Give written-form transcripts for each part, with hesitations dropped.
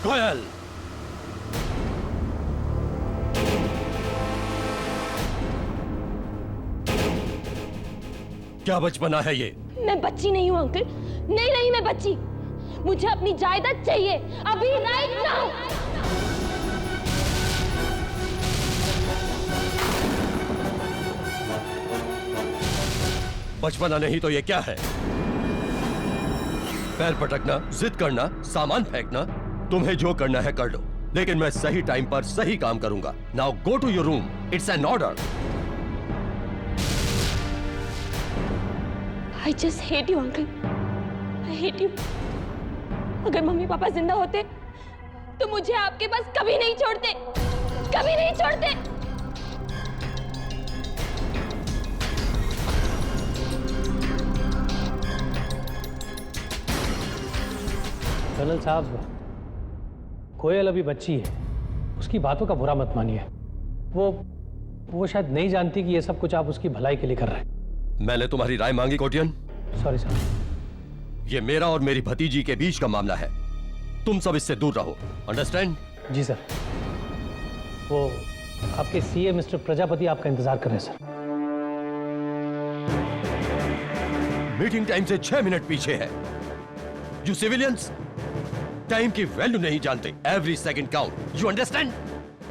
कोयल, क्या बचपना है ये? मैं बच्ची नहीं हूँ अंकल, नहीं मैं बच्ची। मुझे अपनी जायदाद चाहिए अभी, राइट नाउ। बचपना नहीं तो ये क्या है? पैर पटकना, जिद करना, सामान फेंकना, तुम्हें जो करना है कर लो, लेकिन मैं सही टाइम पर सही काम करूंगा। Now go to your room, it's an order. I just hate you, uncle. I hate you. अगर मम्मी पापा जिंदा होते तो मुझे आपके पास कभी नहीं छोड़ते, कभी नहीं छोड़ते। कर्नल साहब, कोयल अभी बच्ची है, उसकी बातों का बुरा मत मानिए। वो शायद नहीं जानती कि ये सब कुछ आप उसकी भलाई के लिए कर रहे हैं। मैंने तुम्हारी राय मांगी कोटियन। सॉरी साहब। ये मेरा और मेरी भतीजी के बीच का मामला है, तुम सब इससे दूर रहो, अंडरस्टैंड? जी सर। वो आपके सीए मिस्टर प्रजापति आपका इंतजार कर रहे हैं सर। मीटिंग टाइम से 6 मिनट पीछे है। यू सिविलियंस टाइम की वैल्यू नहीं जानते। Every second count, you understand?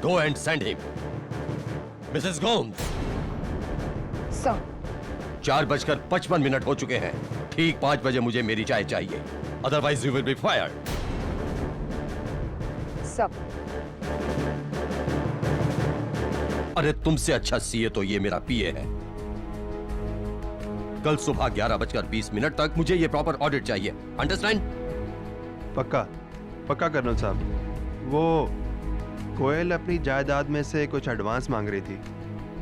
Go and send him. Mrs Gomes. Sir. 4:55 हो चुके हैं। ठीक 5 बजे मुझे मेरी चाय चाहिए, otherwise you will be fired. Sir. अरे तुमसे अच्छा सीए तो ये मेरा पीए है। कल सुबह 11:20 तक मुझे ये प्रॉपर ऑडिट चाहिए, अंडरस्टैंड? पक्का पक्का कर्नल साहब। वो कोयल अपनी जायदाद में से कुछ एडवांस मांग रही थी।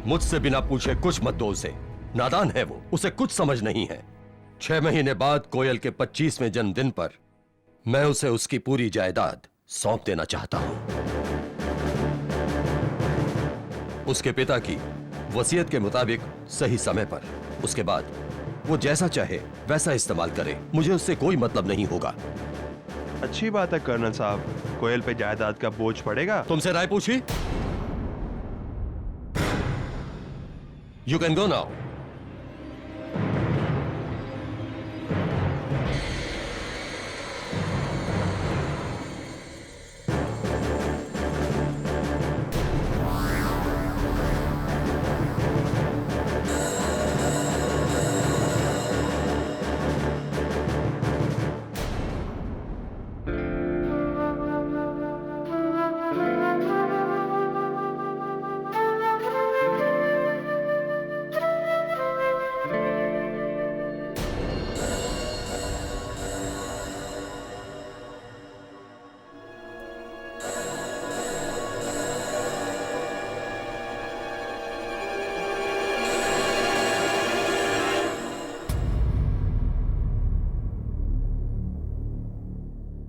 मुझसे बिना पूछे कुछ मत दो उसे, नादान है वो, उसे कुछ समझ नहीं है। 6 महीने बाद कोयल के 25वें जन्मदिन पर मैं उसे उसकी पूरी जायदाद सौंप देना चाहता हूं। उसके पिता की वसीयत के मुताबिक सही समय पर। उसके बाद वो जैसा चाहे वैसा इस्तेमाल करे, मुझे उससे कोई मतलब नहीं होगा। अच्छी बात है कर्नल साहब, कोयल पे जायदाद का बोझ पड़ेगा। तुमसे राय पूछी? You can go now.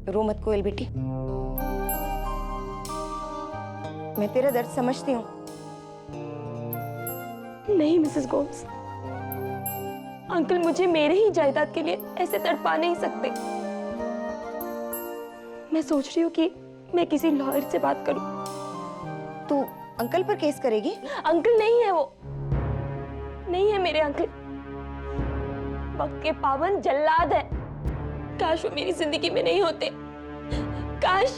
रो मत कोयल बेटी, मैं तेरा दर्द समझती हूँ। नहीं मिसेस गोम्स, अंकल मुझे मेरे ही जायदाद के लिए ऐसे तड़पा नहीं सकते। मैं सोच रही हूँ कि मैं किसी लॉयर से बात करूं। तू अंकल पर केस करेगी? अंकल नहीं है वो, नहीं है मेरे अंकल, वक्त के पावन जल्लाद है। काश वो मेरी जिंदगी में नहीं होते, काश।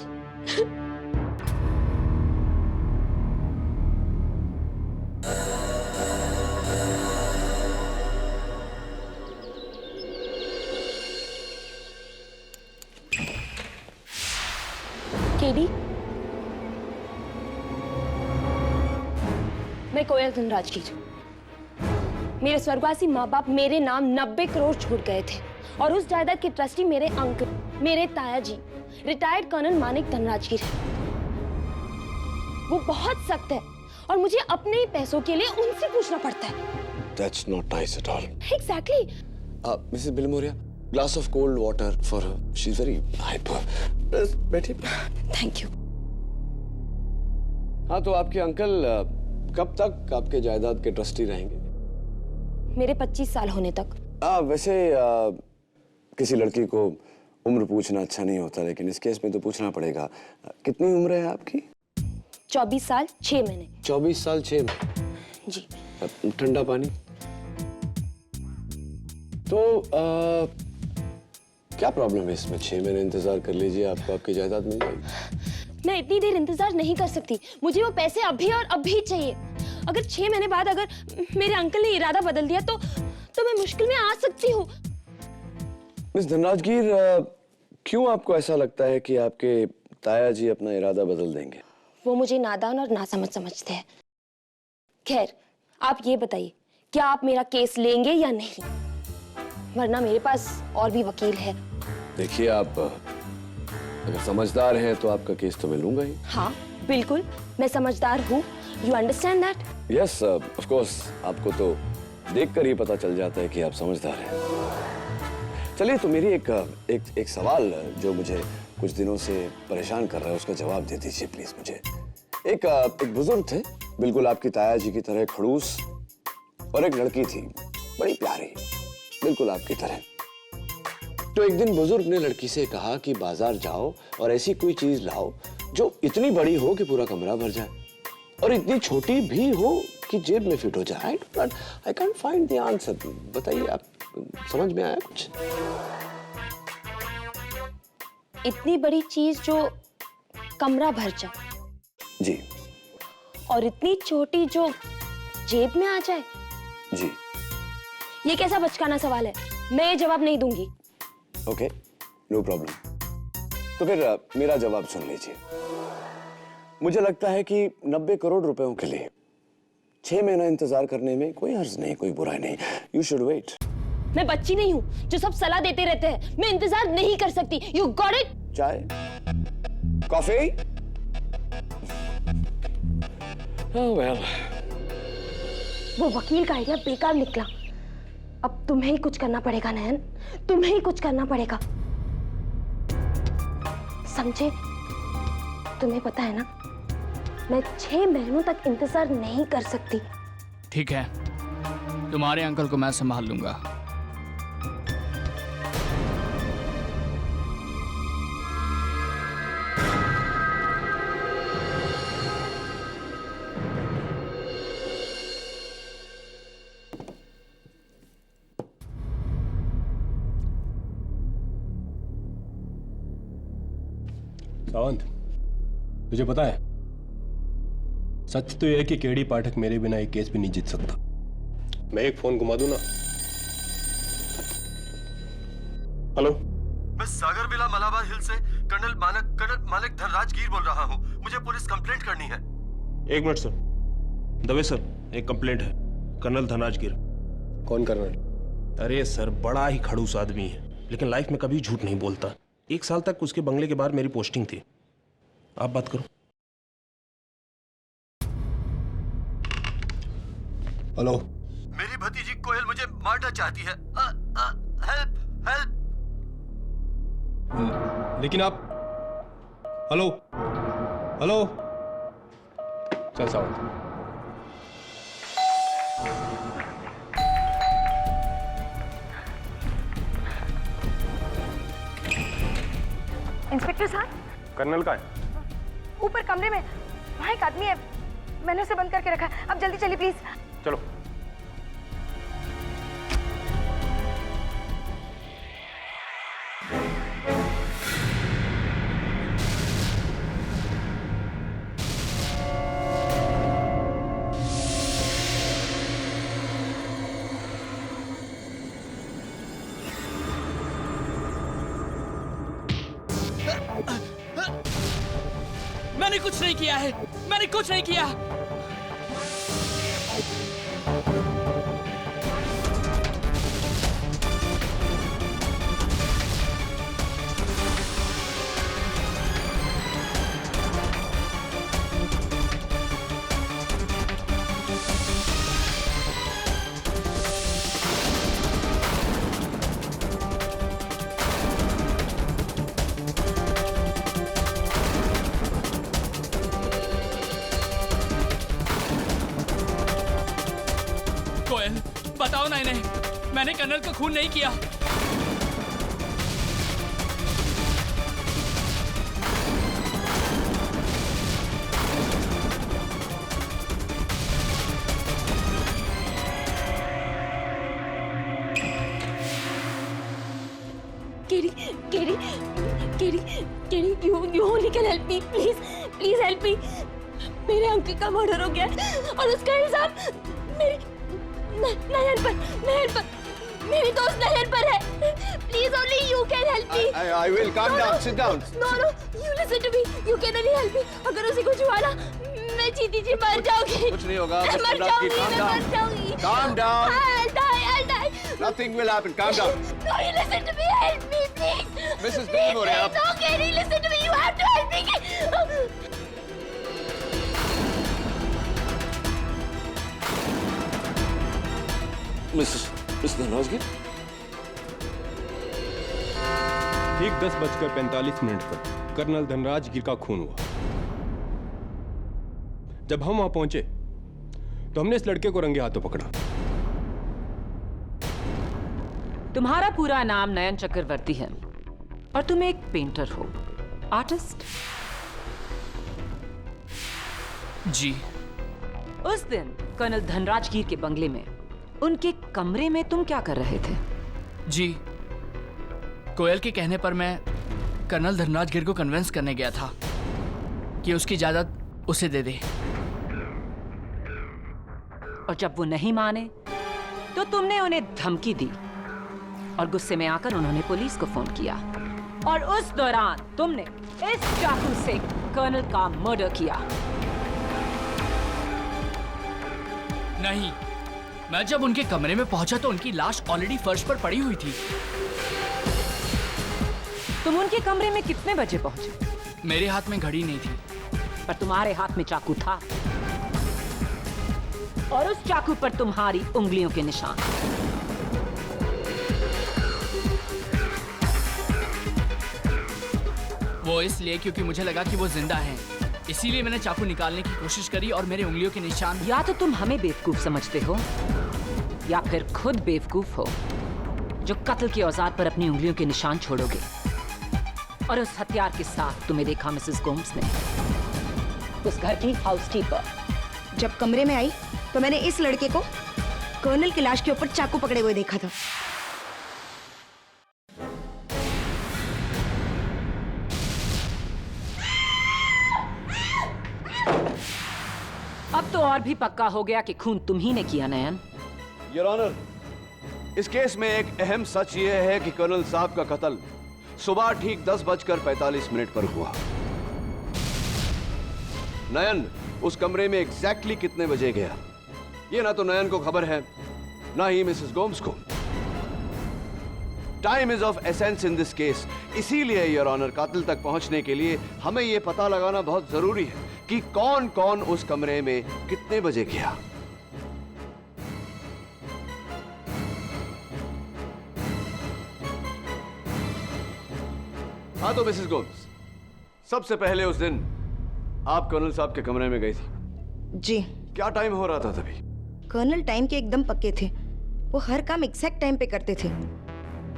केडी, मैं कोयल धनराजगीर। मेरे स्वर्गवासी माँ बाप मेरे नाम 90 करोड़ छोड़ गए थे और उस जायदाद के ट्रस्टी मेरे अंकल, मेरे ताया जी, रिटायर्ड कर्नल मानिक धनराजगीर है। वो बहुत सख्त है और मुझे अपने ही पैसों के लिए उनसे पूछना पड़ता है। That's not nice at all. Exactly. Mrs. Bilmoria, glass of cold water for her. She's very hyper. Best बैठिए. Thank you. हाँ, तो आपके अंकल कब तक आपके जायदाद के ट्रस्टी रहेंगे? मेरे 25 साल होने तक। वैसे किसी लड़की को उम्र पूछना अच्छा नहीं होता, लेकिन इस केस में तो पूछना पड़ेगा। कितनी उम्र है आपकी? 24 साल 6 महीने। 24 साल 6 महीने। जी। ठंडा पानी। तो क्या प्रॉब्लम है इसमें? 6 महीने इंतजार कर लीजिए, आपको आपकी जायदाद मिल जाएगी। मैं इतनी देर इंतजार नहीं कर सकती, मुझे वो पैसे अभी और अभी चाहिए। अगर 6 महीने बाद अगर मेरे अंकल ने इरादा बदल दिया तो मैं मुश्किल में आ सकती हूँ। मिस धनराजगीर, क्यों आपको ऐसा लगता है कि आपके ताया जी अपना इरादा बदल देंगे? वो मुझे नादान और नासमझ समझते हैं। खैर, आप ये बताइए, क्या आप मेरा केस लेंगे या नहीं? वरना मेरे पास और भी वकील है। देखिए, आप अगर समझदार हैं तो आपका केस तो मैं लूंगा ही। हाँ, बिल्कुल, मैं समझदार हूँ। You understand that? Yes, of course. आपको तो देखकर ही पता चल जाता है कि आप समझदार हैं। चलिए, तो मेरी एक सवाल जो मुझे कुछ दिनों से परेशान कर रहा है, उसका जवाब दे दीजिए प्लीज मुझे। एक बुजुर्ग थे, बिल्कुल आपकी ताया जी की तरह खड़ूस, और एक लड़की थी बड़ी प्यारी, बिल्कुल आपकी तरह। तो एक दिन बुजुर्ग ने लड़की से कहा कि बाजार जाओ और ऐसी कोई चीज लाओ जो इतनी बड़ी हो कि पूरा कमरा भर जाए, और इतनी छोटी भी हो कि जेब में फिट हो जाए। I can't find the answer. बताइए, आप समझ में आया कुछ? इतनी बड़ी चीज जो कमरा भर जाए जी। और इतनी छोटी जो जेब में आ जाए? जी। ये कैसा बचकाना सवाल है? मैं ये जवाब नहीं दूंगी। Okay, no problem. तो फिर मेरा जवाब सुन लीजिए। मुझे लगता है कि 90 करोड़ रुपयों के लिए 6 महीना इंतजार करने में कोई हर्ज नहीं, कोई बुराई नहीं। You should wait. मैं बच्ची नहीं हूँ जो सब सलाह देते रहते हैं। मैं इंतजार नहीं कर सकती। You got it? चाय, कॉफी? Oh well. वो वकील का आइडिया बेकार निकला। अब तुम्हें ही कुछ करना पड़ेगा नयन, तुम्हें ही कुछ करना पड़ेगा, समझे? तुम्हें पता है ना, मैं 6 महीनों तक इंतजार नहीं कर सकती। ठीक है, तुम्हारे अंकल को मैं संभाल लूंगा। सावंत, तुझे पता है, सच तो यह है कि केडी पाठक मेरे बिना एक केस भी नहीं जीत सकता। मैं एक फोन घुमा दूं ना। हेलो, मैं सागर बिला मलाबार हिल से कर्नल मानिक धनराजगीर बोल रहा हूँ। मुझे पुलिस कंप्लेंट करनी है। 1 मिनट सर। दवे सर, एक कंप्लेंट है। कर्नल धनराजगीर। कौन कर्नल? अरे सर, बड़ा ही खड़ूस आदमी है, लेकिन लाइफ में कभी झूठ नहीं बोलता। 1 साल तक उसके बंगले के बाहर मेरी पोस्टिंग थी। आप बात करो। हेलो, मेरी भतीजी कोयल मुझे मारना चाहती है। Help help. लेकिन आप, हेलो हेलो। चल सावंत। इंस्पेक्टर साहब, कर्नल का है? ऊपर कमरे में वहाँ एक आदमी है, मैंने उसे बंद करके रखा है। अब जल्दी चलिए प्लीज। चलो। मैंने कुछ नहीं किया है, मैंने कुछ नहीं किया। कोयल, बताओ ना इन्हें, मैंने कर्नल का खून नहीं किया। KD, you only can help me, please help me. मेरे अंकल का मर्डर हो गया और उसका इल्जाम नयन पर, मेरी दोस्त नयन पर है. Please only you can help me. I will. Calm down. Sit down. No, you listen to me. You can only help me. अगर उसे कुछ हुआ ना, मैं जीती जी मर जाऊंगी. कुछ नहीं होगा. मैं मर जाऊंगी. Calm down. I'll die. Nothing will happen. Calm down. No, you listen to me. Help me, please. Mrs. Billmore, आप. Okay, listen to me. You have to help me. Miss धनराजगिर. ठीक 10:45 पर कर्नल धनराजगिर का खून हुआ. जब हम वहां पहुंचे तो हमने इस लड़के को रंगे हाथों पकड़ा. तुम्हारा पूरा नाम नयन चक्रवर्ती है और तुम एक पेंटर हो, आर्टिस्ट. जी. उस दिन कर्नल धनराजगिर के बंगले में उनके कमरे में तुम क्या कर रहे थे? जी, कोयल के कहने पर मैं कर्नल धनराजगिर को कन्विंस करने गया था कि उसकी जायदाद उसे दे दे. और जब वो नहीं माने तो तुमने उन्हें धमकी दी और गुस्से में आकर उन्होंने पुलिस को फोन किया और उस दौरान तुमने इस चाकू से कर्नल का मर्डर किया. नहीं, मैं जब उनके कमरे में पहुंचा तो उनकी लाश ऑलरेडी फर्श पर पड़ी हुई थी. तुम उनके कमरे में कितने बजे पहुंचे? मेरे हाथ में घड़ी नहीं थी. पर तुम्हारे हाथ में चाकू था और उस चाकू पर तुम्हारी उंगलियों के निशान. वो इसलिए क्योंकि मुझे लगा कि वो जिंदा हैं. इसीलिए मैंने चाकू निकालने की कोशिश करी और मेरे उंगलियों के निशान. या तो तुम हमें बेवकूफ समझते हो या फिर खुद बेवकूफ हो जो कत्ल के औजार पर अपनी उंगलियों के निशान छोड़ोगे. और उस हथियार के साथ तुम्हें देखा मिसेस गोम्स ने, उस घर की हाउसकीपर. जब कमरे में आई तो मैंने इस लड़के को कर्नल की लाश के ऊपर चाकू पकड़े हुए देखा था. अब तो और भी पक्का हो गया कि खून तुम ही ने किया नयन. योर ऑनर, इस केस में एक अहम सच ये है कि कर्नल साहब का कत्ल सुबह ठीक 10:45 पर हुआ. नयन उस कमरे में एग्जैक्टली कितने बजे गया, ये ना तो नयन को खबर है ना ही मिसेस गोम्स को. Time is of essence in this case. इसीलिए योर ऑनर, कातिल तक पहुंचने के लिए हमें यह पता लगाना बहुत जरूरी है कि कौन कौन उस कमरे में कितने बजे गया. हाँ तो मिसेस गोम्स, सबसे पहले उस दिन आप कर्नल साहब के कमरे में गई थी. जी. क्या टाइम हो रहा था तभी? कर्नल टाइम के एकदम पक्के थे. वो हर काम एग्जैक्ट टाइम पे करते थे.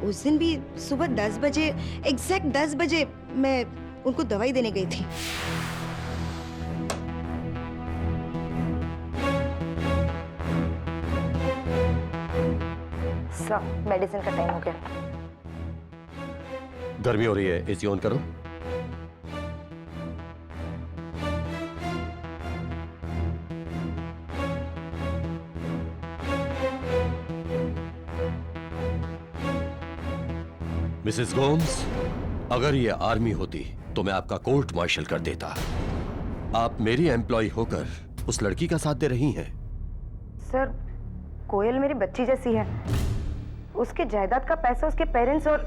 उस दिन भी सुबह 10 बजे, एग्जैक्ट 10 बजे मैं उनको दवाई देने गई थी. सब मेडिसिन का टाइम हो गया. गर्मी हो रही है, एसी ऑन करो. मिसेस गोम्स, अगर ये आर्मी होती तो मैं आपका कोर्ट मार्शल कर देता. आप मेरी एम्प्लॉय होकर उस लड़की का साथ दे रही हैं. सर, कोयल मेरी बच्ची जैसी है. उसके जायदाद का पैसा उसके पेरेंट्स और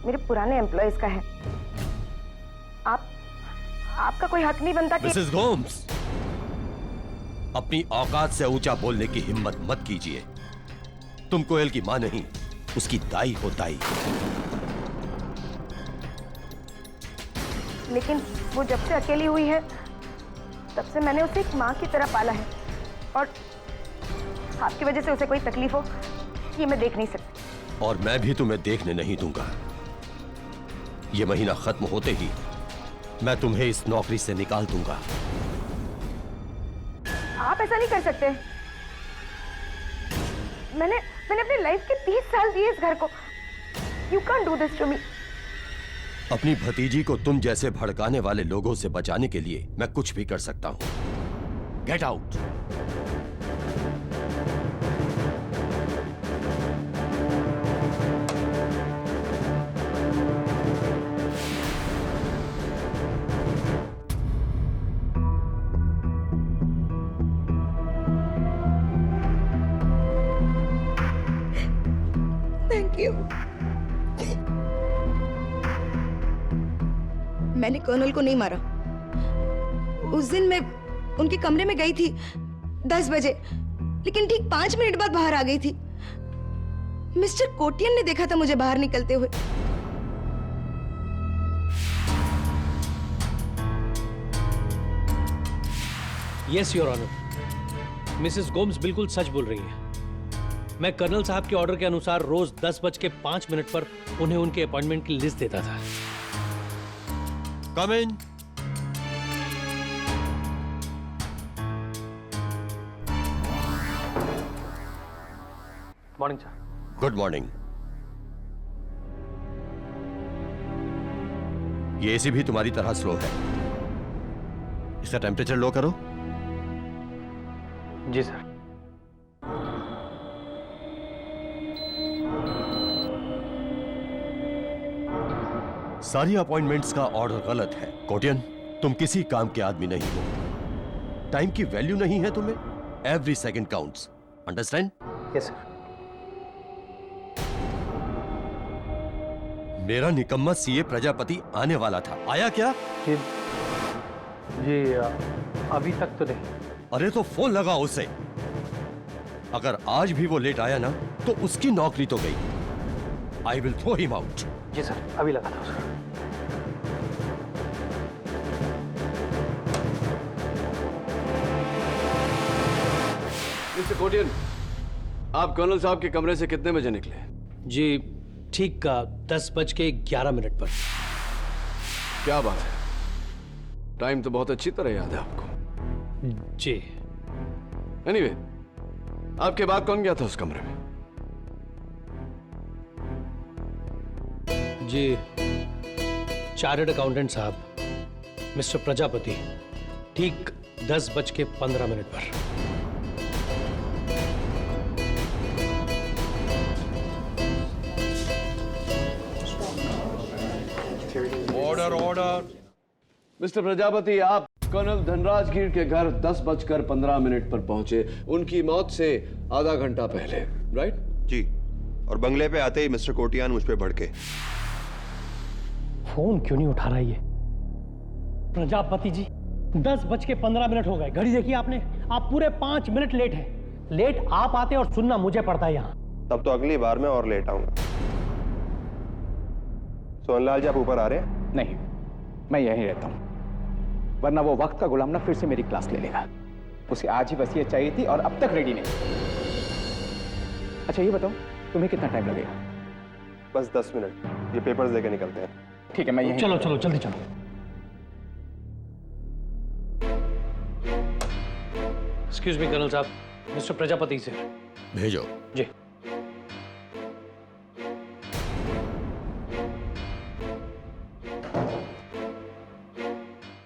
मेरे पुराने एम्प्लॉयज का है. आपका कोई हक नहीं बनता कि... मिसेस गोम्स, अपनी औकात से ऊंचा बोलने की हिम्मत मत कीजिए. तुम कोयल की मां नहीं, उसकी दाई हो दाई. लेकिन वो जब से अकेली हुई है तब से मैंने उसे एक माँ की तरह पाला है और आपकी वजह से उसे कोई तकलीफ हो ये मैं देख नहीं सकती. और मैं भी तुम्हें देखने नहीं दूंगा. ये महीना खत्म होते ही मैं तुम्हें इस नौकरी से निकाल दूंगा. आप ऐसा नहीं कर सकते. मैंने अपनी लाइफ के 30 साल दिए इस घर को. You can't do this to me. अपनी भतीजी को तुम जैसे भड़काने वाले लोगों से बचाने के लिए मैं कुछ भी कर सकता हूं। Get out. Thank you. मैंने कर्नल को नहीं मारा। उस दिन मैं उनके कमरे में गई थी 10 बजे, लेकिन ठीक 5 मिनट बाद बाहर आ गई थी। मिस्टर कोटियन ने देखा था मुझे बाहर निकलते हुए। Yes your honour, Mrs Gomes बिल्कुल सच बोल रही है। मैं कर्नल साहब के ऑर्डर के अनुसार रोज 10:05 पर उन्हें उनके अपॉइंटमेंट की लिस्ट देता था। Come in. Morning sir. Good morning. ये एसी भी तुम्हारी तरह स्लो है। इसका टेम्परेचर लो करो। जी सर। सारी अपॉइंटमेंट्स का ऑर्डर गलत है। कोटियन, तुम किसी काम के आदमी नहीं हो। टाइम की वैल्यू नहीं है तुम्हें। Every second counts. Understand? Yes sir. मेरा निकम्मा सीए प्रजापति आने वाला था। आया क्या? जी अभी तक तो नहीं। अरे तो फोन लगा उसे। अगर आज भी वो लेट आया ना तो उसकी नौकरी तो गई। I will throw him out. जी सर, अभी लगा था उसका। मिस्टर कोटियन, आप कर्नल साहब के कमरे से कितने बजे निकले? जी ठीक 10:11 पर। क्या बात है, टाइम तो बहुत अच्छी तरह याद है आपको। जी। एनीवे, आपके बाद कौन गया था उस कमरे में? जी चार्टर्ड अकाउंटेंट साहब मिस्टर प्रजापति, ठीक 10:15 पर। Order order. मिस्टर प्रजापति, आप कर्नल धनराज गिर के घर 10:15 पर पहुंचे, उनकी मौत से आधा घंटा पहले, राइट? जी, और बंगले पे आते ही मिस्टर कोटियान मुझ पे भड़के। फोन क्यों नहीं उठा रहा ये प्रजापति जी? 10:15 हो गए। घड़ी देखिए आपने, आप पूरे 5 मिनट लेट हैं। लेट आप आते और सुनना मुझे पड़ता है यहाँ। तब तो अगली बार मैं और लेट आऊंगा। सोनलाल जी, आप ऊपर आ रहे हैं? नहीं, मैं यहीं रहता हूं, वरना वो वक्त का गुलाम ना फिर से मेरी क्लास ले लेगा। उसे आज ही बस ये चाहिए थी और अब तक रेडी नहीं। अच्छा ये बताओ, तुम्हें कितना टाइम लगेगा? बस 10 मिनट, ये पेपर्स लेके निकलते हैं। ठीक है, मैं यहीं। चलो चलो जल्दी चलो। एक्सक्यूज मी कर्नल साहब, मिस्टर प्रजापति से भेजो। जी।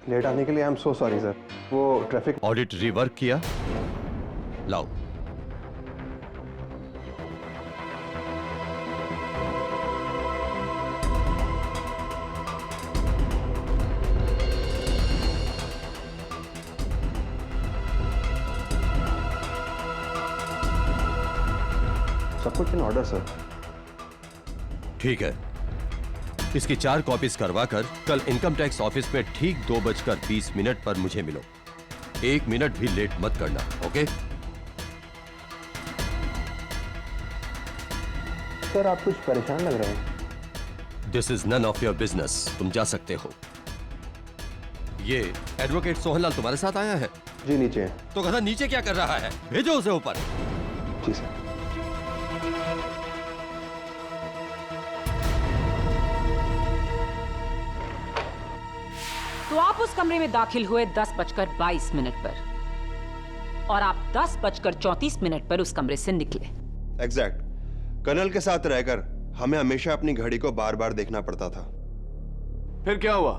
लेट आने के लिए I am so sorry sir. वो ट्रैफिक। ऑडिट रिवर्क किया? लाओ। सब कुछ इन ऑर्डर सर। ठीक है, इसकी 4 कॉपीज करवाकर कल इनकम टैक्स ऑफिस में ठीक 2:20 पर मुझे मिलो। 1 मिनट भी लेट मत करना, ओके? सर आप कुछ परेशान लग रहे हैं। This is none of your business. तुम जा सकते हो। ये एडवोकेट सोहनलाल तुम्हारे साथ आया है? जी नीचे है। तो गधा नीचे क्या कर रहा है? भेजो उसे ऊपर। जी सर। तो आप उस कमरे में दाखिल हुए 10:22 पर और आप 10:34 पर उस कमरे से निकले। एग्जैक्ट। कर्नल के साथ रहकर हमें हमेशा अपनी घड़ी को बार बार देखना पड़ता था। फिर क्या हुआ?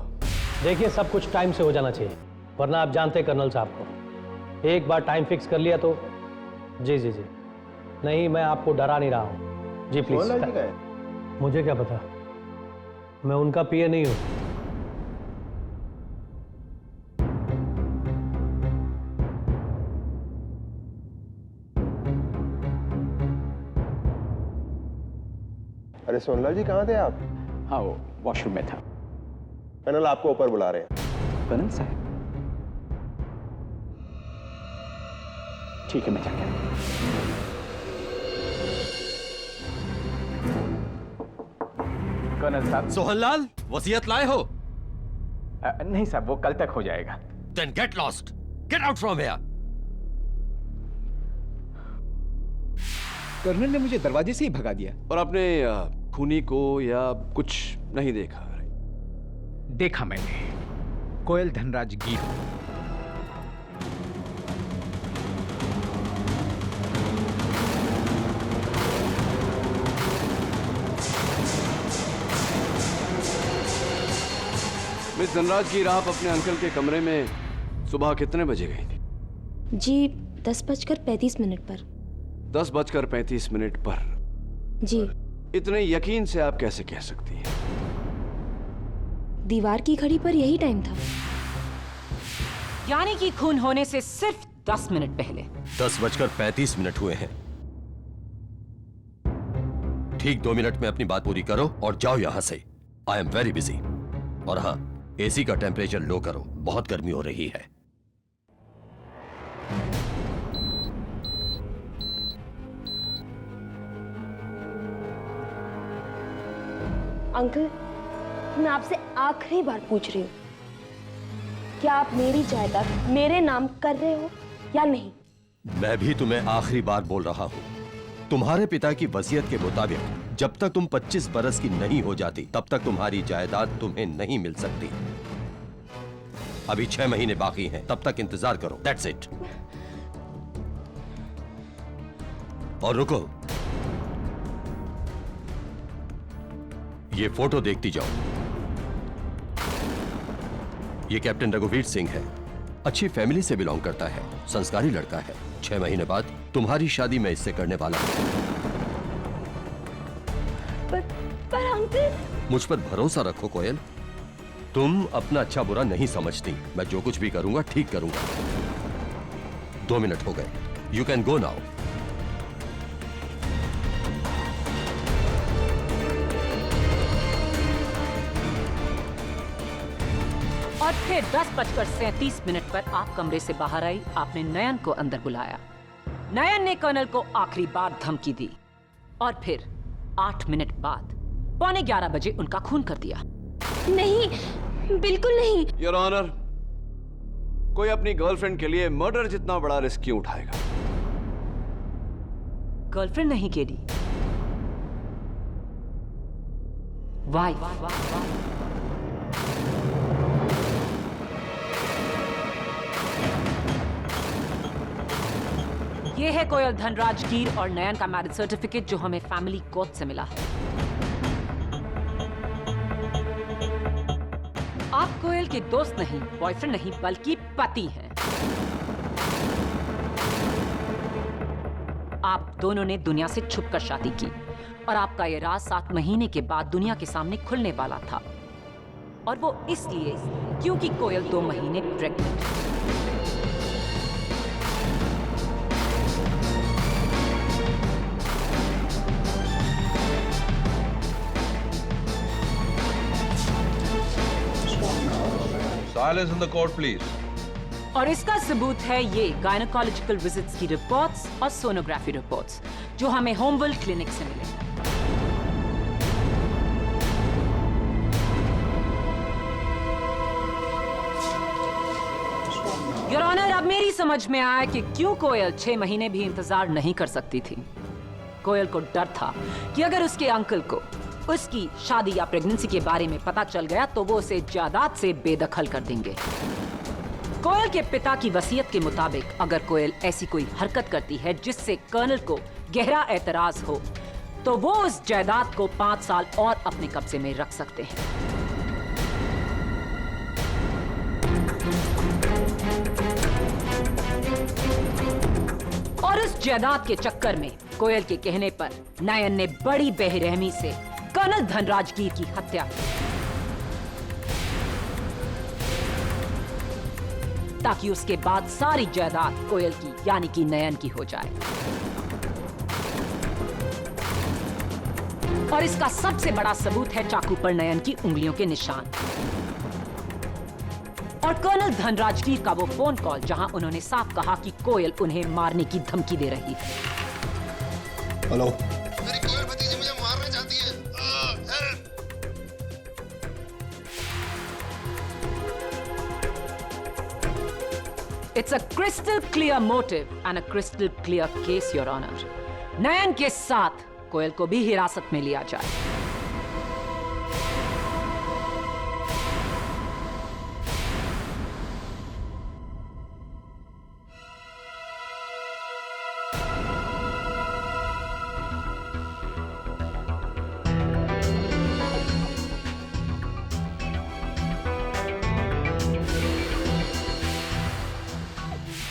देखिए, सब कुछ टाइम से हो जाना चाहिए, वरना आप जानते हैं कर्नल साहब को, एक बार टाइम फिक्स कर लिया तो। जी जी जी, नहीं मैं आपको डरा नहीं रहा हूँ जी, प्लीज। मुझे क्या पता, मैं उनका पीए नहीं हूँ। अरे सोनलाल जी, कहाँ थे आप? हाँ, वो वॉशरूम में था। कर्नल आपको ऊपर बुला रहे हैं। कर्नल साहब, ठीक है, मैं जाके आता हूं। कर्नल साहब। सोहनलाल, वसीयत लाए हो? नहीं साहब, वो कल तक हो जाएगा। Then get lost. Get out from here. Colonel ने मुझे दरवाजे से ही भगा दिया। और आपने खूनी को या कुछ नहीं देखा? देखा मैंने, कोयल धनराज गिर। मिस धनराज गिर, आप अपने अंकल के कमरे में सुबह कितने बजे गई थी? जी 10:35 पर। 10:35 पर? जी। इतने यकीन से आप कैसे कह सकती हैं? दीवार की घड़ी पर यही टाइम था। यानी कि खून होने से सिर्फ 10 मिनट पहले। 10:35 हुए हैं। ठीक 2 मिनट में अपनी बात पूरी करो और जाओ यहां से। I am very busy. और हाँ, एसी का टेम्परेचर लो करो, बहुत गर्मी हो रही है। अंकल, मैं आपसे आखिरी बार पूछ रही हूँ, क्या आप मेरी जायदाद मेरे नाम कर रहे हो या नहीं? मैं भी तुम्हें आखिरी बार बोल रहा हूँ, तुम्हारे पिता की वसीयत के मुताबिक जब तक तुम 25 बरस की नहीं हो जाती तब तक तुम्हारी जायदाद तुम्हें नहीं मिल सकती। अभी 6 महीने बाकी हैं, तब तक इंतजार करो। That's it. और रुको, ये फोटो देखती जाओ। ये कैप्टन रघुवीर सिंह है, अच्छी फैमिली से बिलोंग करता है, संस्कारी लड़का है। 6 महीने बाद तुम्हारी शादी मैं इससे करने वाला हूं। पर अंकल। मुझ पर भरोसा रखो कोयल, तुम अपना अच्छा बुरा नहीं समझती। मैं जो कुछ भी करूंगा ठीक करूंगा। 2 मिनट हो गए, यू कैन गो नाउ। और फिर 10:37 पर आप कमरे से बाहर आई। आपने नयन को अंदर बुलाया। नयन ने कर्नल को आखिरी बार धमकी दी और फिर 8 मिनट बाद 11:15 बजे उनका खून कर दिया। नहीं, बिल्कुल नहीं। योर ऑनर, कोई अपनी गर्लफ्रेंड के लिए मर्डर जितना बड़ा रिस्क क्यों उठाएगा? गर्लफ्रेंड नहीं केडी, वाइफ। ये है कोयल धनराज गिर और नयन का मैरिज सर्टिफिकेट जो हमें फैमिली कोर्ट से मिला है। आप कोयल के दोस्त नहीं, बॉयफ्रेंड नहीं, बल्कि पति हैं। आप दोनों ने दुनिया से छुपकर शादी की और आपका ये राज 7 महीने के बाद दुनिया के सामने खुलने वाला था। और वो इसलिए क्योंकि कोयल 2 महीने प्रेग्नेंट है। Silence in the court, please. और इसका सबूत है ये गायनोकोलॉजिकल विजिट्स की रिपोर्ट्स और सोनोग्राफी रिपोर्ट्स जो हमें होमवेल क्लिनिक से मिले। योर ऑनर, अब मेरी समझ में आया कि क्यों कोयल 6 महीने भी इंतजार नहीं कर सकती थी। कोयल को डर था कि अगर उसके अंकल को उसकी शादी या प्रेगनेंसी के बारे में पता चल गया तो वो उसे जायदाद से बेदखल कर देंगे। कोयल के पिता की वसीयत के मुताबिक अगर कोयल ऐसी कोई हरकत करती है जिससे कर्नल को गहरा एतराज हो तो वो उस जायदाद को 5 साल और अपने कब्जे में रख सकते हैं। और उस जायदाद के चक्कर में कोयल के कहने पर नयन ने बड़ी बेरहमी से कर्नल धनराजगीर की हत्या की, ताकि उसके बाद सारी जायदाद कोयल की यानी कि नयन की हो जाए। और इसका सबसे बड़ा सबूत है चाकू पर नयन की उंगलियों के निशान और कर्नल धनराजगीर का वो फोन कॉल जहां उन्होंने साफ कहा कि कोयल उन्हें मारने की धमकी दे रही है। हेलो, मेरी कोयल भतीजी मुझे मारना चाहती है। It's a crystal clear motive and a crystal clear case, Your Honor. नयन के साथ कोयल को भी हिरासत में लिया जाए।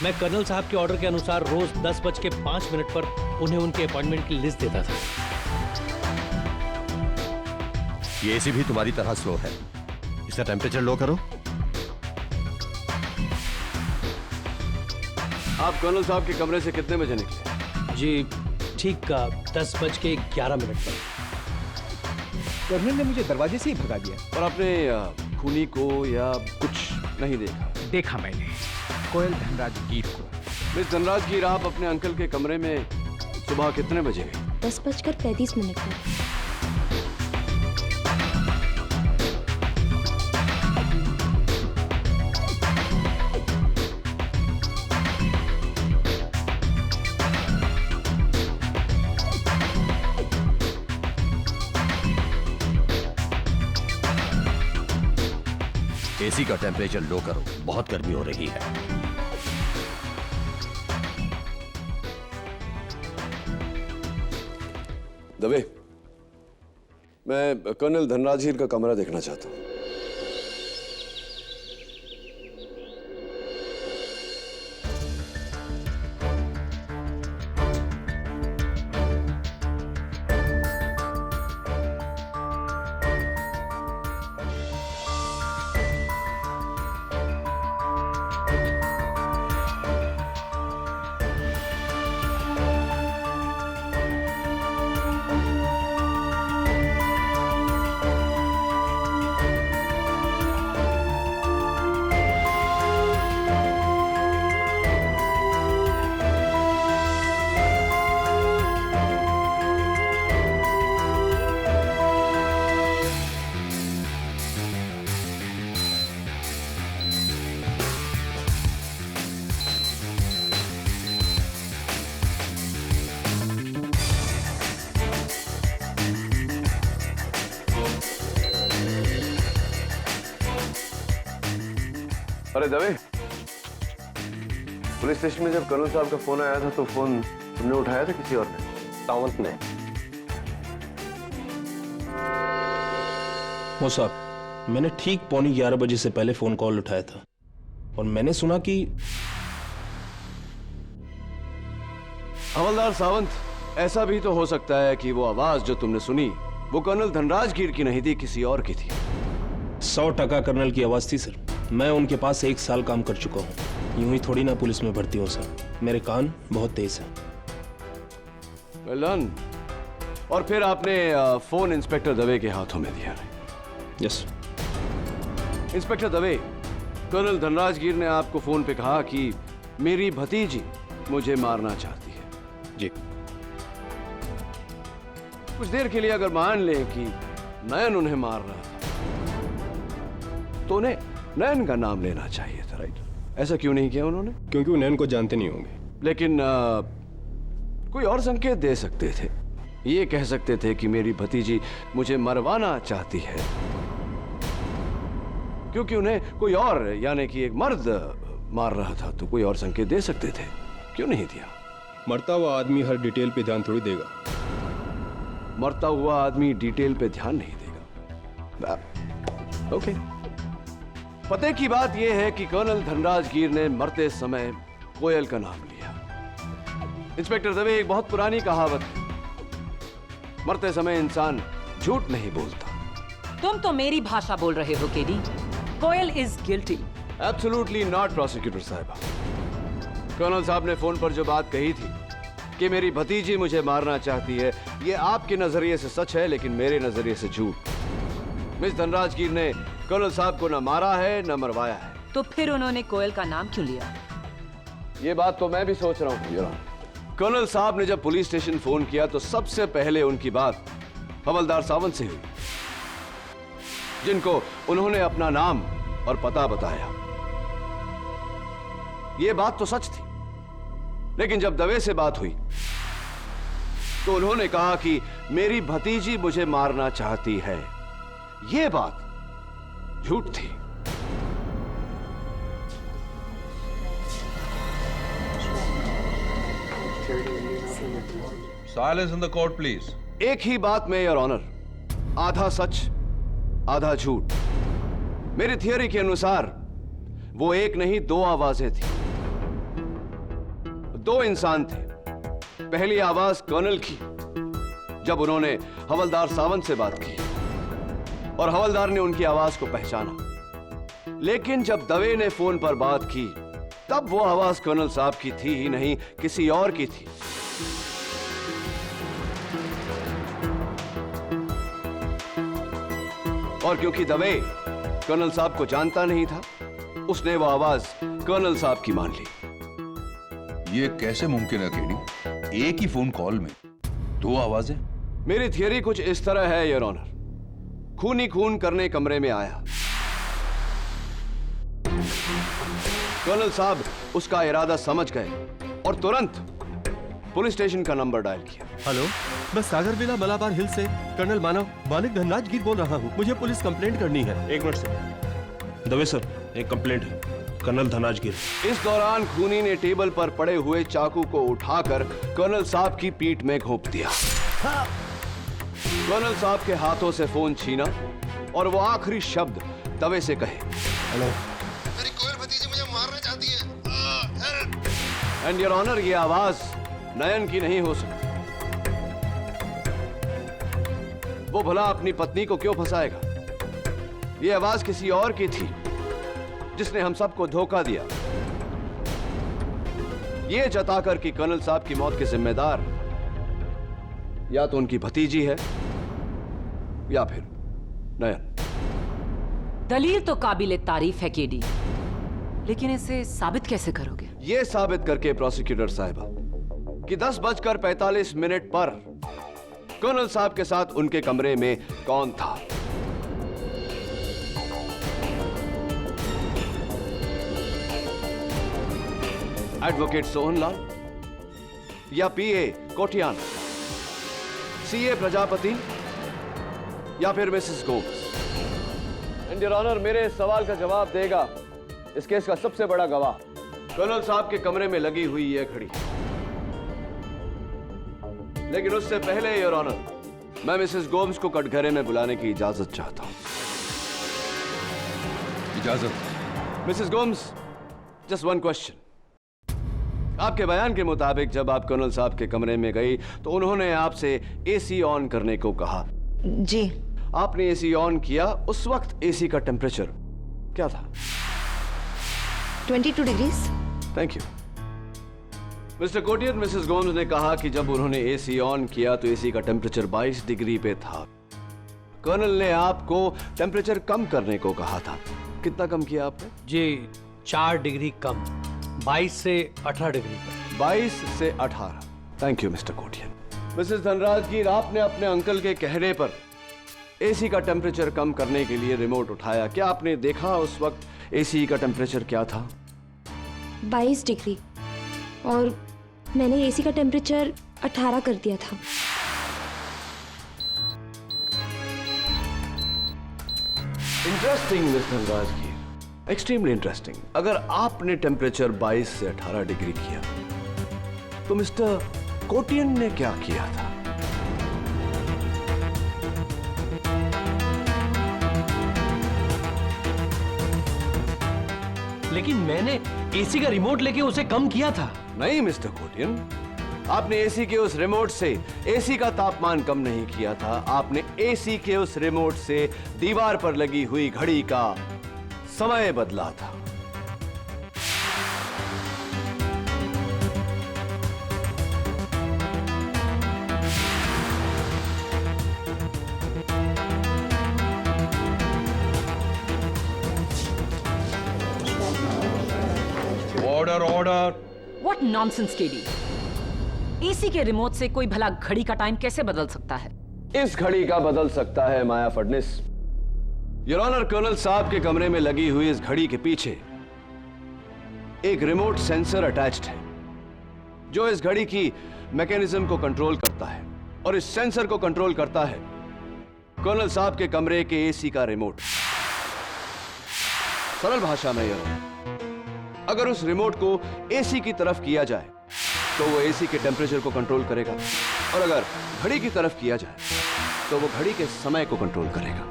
मैं कर्नल साहब के ऑर्डर के अनुसार रोज 10:05 पर उन्हें उनके अपॉइंटमेंट की लिस्ट देता था। ये एसी भी तुम्हारी तरह स्लो है, इसका टेम्परेचर लो करो। आप कर्नल साहब के कमरे से कितने बजे निकले? जी ठीक 10:11 पर। कर्नल ने मुझे दरवाजे से ही भगा दिया। और आपने खूनी को या कुछ नहीं देखा? देखा मैंने कोयल धनराजगीर को। मिस धनराजगीर, आप अपने अंकल के कमरे में सुबह कितने बजे गए? 10:35 पर। एसी का टेम्परेचर लो करो, बहुत गर्मी हो रही है। दवे, मैं कर्नल धनराजगीर का कमरा देखना चाहता हूं। अरे दवे, पुलिस स्टेशन में जब कर्नल साहब का फोन आया था तो फोन तुमने उठाया था किसी और ने? सावंत ने। वो साहब, मैंने ठीक 11:15 बजे से पहले फोन कॉल उठाया था और मैंने सुना कि हवलदार सावंत, ऐसा भी तो हो सकता है कि वो आवाज जो तुमने सुनी वो कर्नल धनराजगीर की नहीं थी, किसी और की थी। 100% कर्नल की आवाज थी सर। मैं उनके पास 1 साल काम कर चुका हूँ, यूं ही थोड़ी ना पुलिस में भर्ती हूँ सर। मेरे कान बहुत तेज हैं। Well done। और फिर आपने फोन इंस्पेक्टर दवे के हाथों में दिया? Yes. Inspector Dave, colonel Dhanrajgir ने आपको फोन पे कहा कि मेरी भतीजी मुझे मारना चाहती है। जी। कुछ देर के लिए अगर मान लें कि नयन उन्हें मार रहा था तो उन्हें नयन का नाम लेना चाहिए था, राइट? ऐसा क्यों नहीं किया उन्होंने? क्योंकि वो नयन को जानते नहीं होंगे। लेकिन कोई और संकेत दे सकते थे, ये कह सकते थे कि मेरी भतीजी मुझे मरवाना चाहती है, क्योंकि उन्हें कोई और यानी कि एक मर्द मार रहा था, तो कोई और संकेत दे सकते थे, क्यों नहीं दिया? मरता हुआ आदमी हर डिटेल पे ध्यान थोड़ी देगा। मरता हुआ आदमी डिटेल पे ध्यान नहीं देगा। ओके। पते की बात यह है कि कर्नल धनराजगीर ने मरते समय कोयल का नाम लिया। इंस्पेक्टर दवे, एक बहुत पुरानी कहावत है, मरते समय इंसान झूठ नहीं बोलता। तुम तो मेरी भाषा बोल रहे हो KD. Koyal is guilty. Absolutely not prosecutor साहिबा। कर्नल साहब ने फोन पर जो बात कही थी कि मेरी भतीजी मुझे मारना चाहती है, ये आपके नजरिए से सच है, लेकिन मेरे नजरिए से झूठ। मिस धनराजगीर ने कर्नल साहब को न मारा है न मरवाया है। तो फिर उन्होंने कोयल का नाम क्यों लिया? ये बात तो मैं भी सोच रहा हूँ। योर ऑनर, कर्नल साहब ने जब पुलिस स्टेशन फोन किया तो सबसे पहले उनकी बात हवलदार सावंत से हुई, जिनको उन्होंने अपना नाम और पता बताया। यह बात तो सच थी, लेकिन जब दवे से बात हुई तो उन्होंने कहा कि मेरी भतीजी मुझे मारना चाहती है। यह बात झूठ थी। Silence in the court, please. एक ही बात में योर ऑनर, आधा सच आधा झूठ। मेरी थियरी के अनुसार वो एक नहीं दो आवाजें थी, दो इंसान थे। पहली आवाज कर्नल की, जब उन्होंने हवलदार सावंत से बात की और हवलदार ने उनकी आवाज को पहचाना। लेकिन जब दवे ने फोन पर बात की तब वो आवाज कर्नल साहब की थी ही नहीं, किसी और की थी। और क्योंकि दवे कर्नल साहब को जानता नहीं था, उसने वो आवाज कर्नल साहब की मान ली। ये कैसे मुमकिन है केडी? एक ही फोन कॉल में दो आवाजें? मेरी थियरी कुछ इस तरह है योर ऑनर। खूनी खून करने कमरे में आया, कर्नल साहब उसका इरादा समझ गए और तुरंत पुलिस स्टेशन का नंबर डायल किया। हेलो, मैं सागर विला मलाबार हिल से कर्नल मानिक धनराजगीर बोल रहा हूँ। मुझे पुलिस कंप्लेंट करनी है। एक मिनट सर। दवे सर, एक कंप्लेंट है कर्नल धनराजगीर। इस दौरान खूनी ने टेबल पर पड़े हुए चाकू को उठाकर कर्नल साहब की पीठ में घोंप दिया। कर्नल साहब के हाथों से फोन छीना और वो आखिरी शब्द दवे से कहे, हेलो, मेरी कोयल भतीजी मुझे मारना चाहती है। एंड योर ऑनर, ये आवाज नयन की नहीं हो सकती। वो भला अपनी पत्नी को क्यों फंसाएगा? ये आवाज किसी और की थी, जिसने हम सबको धोखा दिया, ये जताकर कि कर्नल साहब की मौत के जिम्मेदार या तो उनकी भतीजी है या फिर नयन। दलील तो काबिले तारीफ है केडी, लेकिन इसे साबित कैसे करोगे? ये साबित करके प्रोसिक्यूटर साहिबा कि 10:45 पर कर्नल साहब के साथ उनके कमरे में कौन था। एडवोकेट सोहनलाल या पीए कोटियान, सीए प्रजापति या फिर Mrs Gomes? And your honour, मेरे इस सवाल का जवाब देगा इस केस का सबसे बड़ा गवाह, कर्नल साहब के कमरे में लगी हुई यह घड़ी। लेकिन उससे पहले योर ऑनर, मैं मिसेस गोम्स को कटघरे में बुलाने की इजाजत चाहता हूं। इजाजत? Mrs Gomes, just one question. आपके बयान के मुताबिक जब आप कर्नल साहब के कमरे में गई तो उन्होंने आपसे एसी ऑन करने को कहा। जी। आपने एसी ऑन किया, उस वक्त एसी का टेम्परेचर क्या था? 22 degrees. Thank you mister Kotian. Mrs Gomes ने कहा कि जब उन्होंने एसी ऑन किया तो एसी का टेम्परेचर 22 डिग्री पे था। कर्नल ने आपको टेम्परेचर कम करने को कहा था। कितना कम किया आपने? जी 4 डिग्री कम, 22 से 18 डिग्री। 22 से 18। Thank you mister Kotian. Mrs Dhanrajgir, आपने अपने अंकल के कहने पर एसी का टेम्परेचर कम करने के लिए रिमोट उठाया। क्या आपने देखा उस वक्त एसी का टेम्परेचर क्या था? 22 डिग्री, और मैंने एसी का टेम्परेचर 18 कर दिया था। Interesting miss Dhanrajgir, extremely interesting. अगर आपने टेम्परेचर 22 से 18 डिग्री किया तो मिस्टर कोटियन ने क्या किया था? लेकिन मैंने एसी का रिमोट लेके उसे कम किया था। नहीं मिस्टर कोटियन, आपने एसी के उस रिमोट से एसी का तापमान कम नहीं किया था, आपने एसी के उस रिमोट से दीवार पर लगी हुई घड़ी का समय बदला था। Order order. What nonsense KD. AC के रिमोट से कोई भला घड़ी का टाइम कैसे बदल सकता है? इस घड़ी का बदल सकता है माया फडनिस। योर ऑनर, कर्नल साहब के कमरे में लगी हुई इस घड़ी के पीछे एक रिमोट सेंसर अटैच्ड है जो इस घड़ी की मैकेनिज्म को कंट्रोल करता है, और इस सेंसर को कंट्रोल करता है कर्नल साहब के कमरे के एसी का रिमोट। सरल भाषा में योर ऑनर, अगर उस रिमोट को एसी की तरफ किया जाए तो वो एसी के टेम्परेचर को कंट्रोल करेगा, और अगर घड़ी की तरफ किया जाए तो वो घड़ी के समय को कंट्रोल करेगा।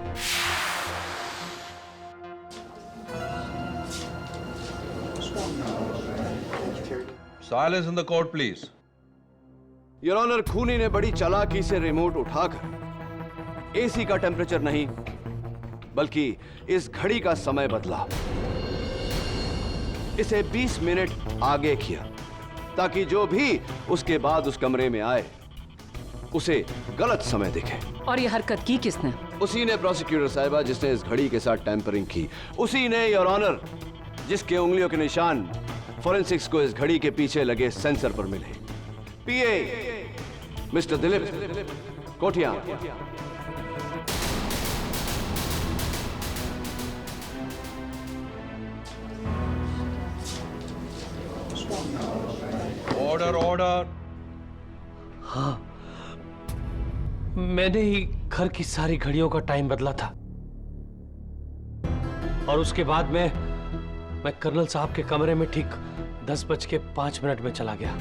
Silence in the court please. Your honour, खूनी ने बड़ी चालाकी से रिमोट उठाकर एसी का टेम्परेचर नहीं बल्कि इस घड़ी का समय बदला, इसे 20 मिनट आगे किया ताकि जो भी उसके बाद उस कमरे में आए उसे गलत समय दिखे। और ये हरकत की किसने? उसी ने प्रोसिक्यूटर साहिबा जिसने इस घड़ी के साथ टैंपरिंग की, उसी ने योर ऑनर जिसके उंगलियों के निशान फॉरेंसिक्स को इस घड़ी के पीछे लगे सेंसर पर मिले। PA mister Dilip Kotia. Order order. हाँ, मैंने ही घर की सारी घड़ियों का टाइम बदला था, और उसके बाद मैं कर्नल साहब के कमरे में ठीक 10:05 में चला गया,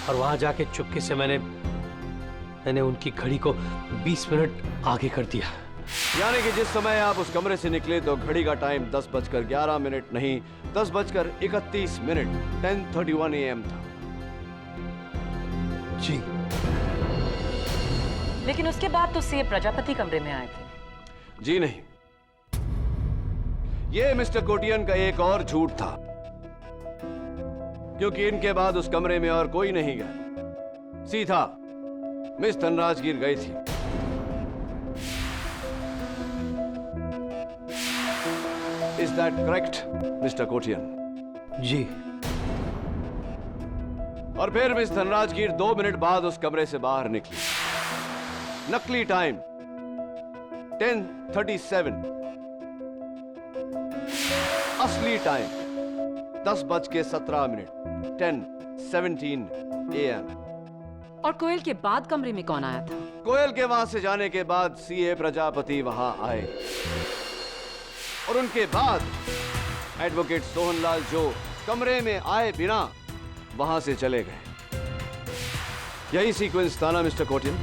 और वहां जाके चुपके से मैंने उनकी घड़ी को 20 मिनट आगे कर दिया। यानी कि जिस समय आप उस कमरे से निकले तो घड़ी का टाइम 10:11 नहीं 10:31 10:31 AM था। जी। लेकिन उसके बाद तो सीए प्रजापति कमरे में आए थे। जी नहीं, यह मिस्टर कोटियन का एक और झूठ था, क्योंकि इनके बाद उस कमरे में और कोई नहीं गया, सीधा मिस धनराजगीर गई थी। Is that correct, Mr. Kotian? जी। और फिर मिस धनराजगीर 2 मिनट बाद उस कमरे से बाहर निकली। नकली टाइम 10:37, असली टाइम 10:17 10:17 AM। और कोयल के बाद कमरे में कौन आया था? कोयल के वहां से जाने के बाद सीए प्रजापति वहां आए, और उनके बाद एडवोकेट सोहनलाल जो कमरे में आए बिना वहां से चले गए। यही सीक्वेंस था ना मिस्टर कोटियन?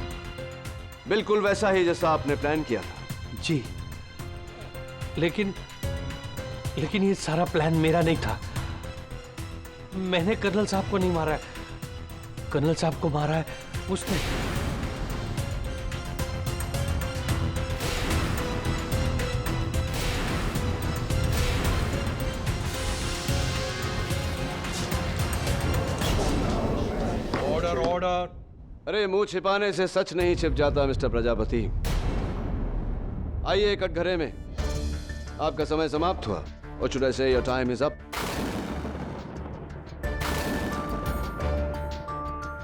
बिल्कुल वैसा ही जैसा आपने प्लान किया था। जी, लेकिन ये सारा प्लान मेरा नहीं था। मैंने कर्नल साहब को नहीं मारा है, कर्नल साहब को मारा है उसने। Order order. अरे मुंह छिपाने से सच नहीं छिप जाता मिस्टर प्रजापति। आइए कटघरे में। आपका समय समाप्त हुआ, और should I say your time is up?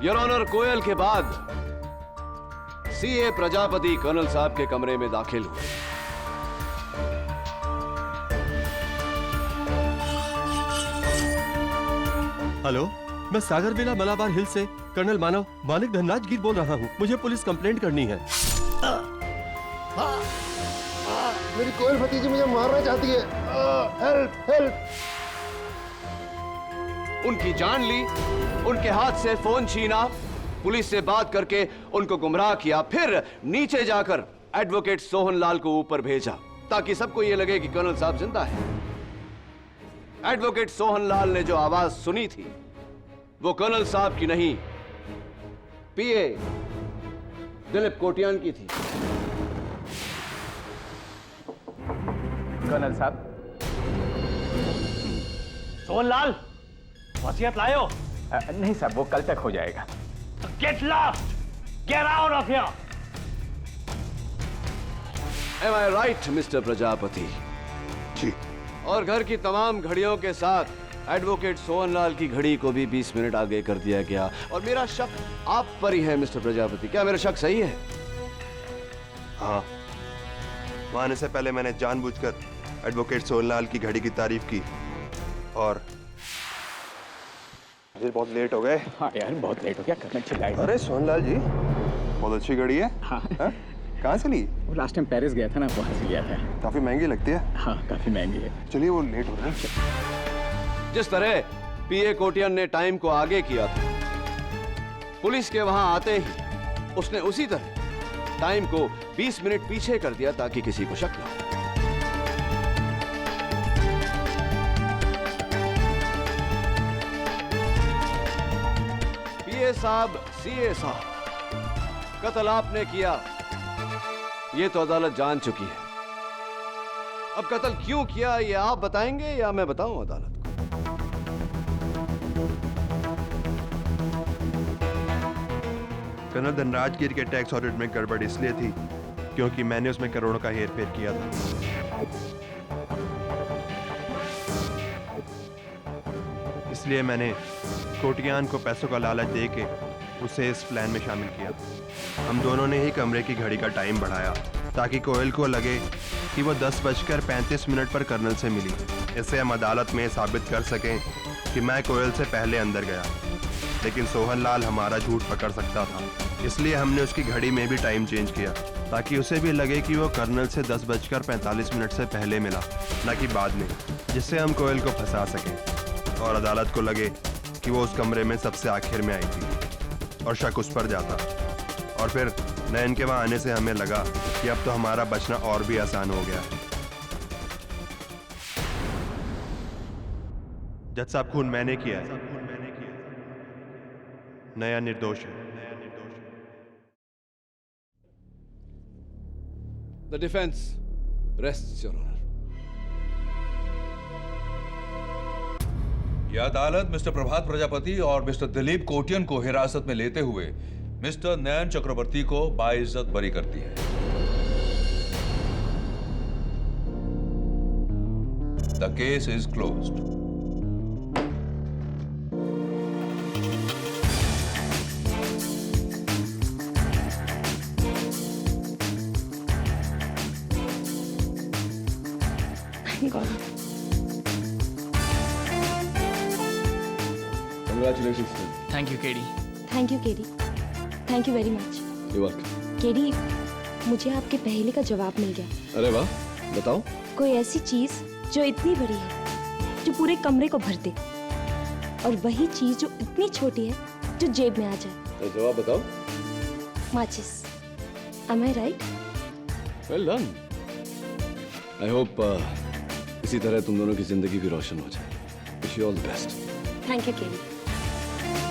Your honour, Koyal के बाद सीए प्रजापति कर्नल साहब के कमरे में दाखिल हुए। हेलो, मैं सागर विला मलाबार हिल से कर्नल मानिक धनराजगीर बोल रहा हूँ। मुझे पुलिस कंप्लेंट करनी है। मेरी कोयल भतीजी मुझे मारना चाहती है। Help help. उनकी जान ली, उनके हाथ से फोन छीना, पुलिस से बात करके उनको गुमराह किया, फिर नीचे जाकर एडवोकेट सोहनलाल को ऊपर भेजा ताकि सबको यह लगे कि कर्नल साहब जिंदा है। एडवोकेट सोहनलाल ने जो आवाज सुनी थी वो कर्नल साहब की नहीं, पीए दिलीप कोटियान की थी। कर्नल साहब, सोहनलाल, वसीयत लायो? नहीं साहब, वो कल तक हो जाएगा। Get lost! Get out of here! Am I right, mister Prajapati? जी। और घर की तमाम घड़ियों के साथ एडवोकेट सोहनलाल की घड़ी को भी 20 मिनट आगे कर दिया गया। और मेरा शक आप पर ही है मिस्टर प्रजापति। क्या मेरा शक सही है? हाँ, वहां आने से पहले मैंने जानबूझकर एडवोकेट सोहनलाल की घड़ी की तारीफ की और मुझे बहुत लेट हो गए। हाँ यार, बहुत लेट हो गया, करना चिल्लाएगा। अरे सोहनलाल जी, बहुत अच्छी घड़ी है। हाँ, कहाँ से ली? वो लास्ट टाइम पेरिस गया था ना, वहाँ से लिया था। काफी महंगी लगती है। हाँ, काफी महंगी है। चलिए, वो लेट हो रहा है। जिस तरह पीए कोटियन ने टाइम को आगे किया था, पुलिस के वहां आते ही उसने उसी तरह टाइम को 20 मिनट पीछे कर दिया ताकि किसी को शक न हो। पीए साहब, सीए साहब, कत्ल आपने किया, ये तो अदालत जान चुकी है। अब कत्ल क्यों किया ये आप बताएंगे या मैं बताऊं अदालत को? कर्नल धनराजगिर के टैक्स ऑडिट में गड़बड़ इसलिए थी क्योंकि मैंने उसमें करोड़ों का हेरफेर किया था। इसलिए मैंने कोटियान को पैसों का लालच देके उसे इस प्लान में शामिल किया। हम दोनों ने ही कमरे की घड़ी का टाइम बढ़ाया ताकि कोयल को लगे कि वो 10:35 पर कर्नल से मिली। इससे हम अदालत में साबित कर सकें कि मैं कोयल से पहले अंदर गया, लेकिन सोहनलाल हमारा झूठ पकड़ सकता था। इसलिए हमने उसकी घड़ी में भी टाइम चेंज किया ताकि उसे भी लगे कि वो कर्नल से 10:45 से पहले मिला, न कि बाद में, जिससे हम कोयल को फंसा सकें और अदालत को लगे कि वो उस कमरे में सबसे आखिर में आई थी और शक उस पर जाता। और फिर नयन के वहां आने से हमें लगा कि अब तो हमारा बचना और भी आसान हो गया। जज साहब, खून मैंने किया है, नया निर्दोष है। The defense rests, Your Honor. यह अदालत मिस्टर प्रभात प्रजापति और मिस्टर दिलीप कोटियन को हिरासत में लेते हुए मिस्टर नयन चक्रवर्ती को बाइज्जत बरी करती है। The case is closed. Congratulations, sir. Thank you KD. Thank you KD, thank you very much. You're welcome. KD, मुझे आपके पहले का जवाब मिल गया। अरे वाह, बताओ। कोई ऐसी चीज जो इतनी बड़ी है, जो पूरे कमरे को भर दे, और वही चीज जो इतनी छोटी है, जो जेब में आ जाए। तो जवाब बताओ। माचिस। Am I right? Well done. I hope इसी तरह तुम दोनों की जिंदगी भी रोशन हो जाए। Wish you all the best. Thank you, KD.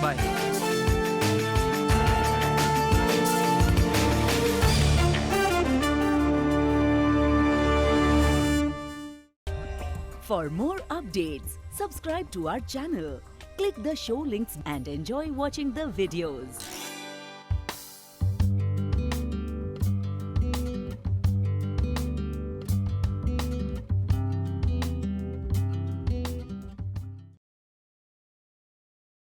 Bye. For more updates, subscribe to our channel, click the show links and enjoy watching the videos.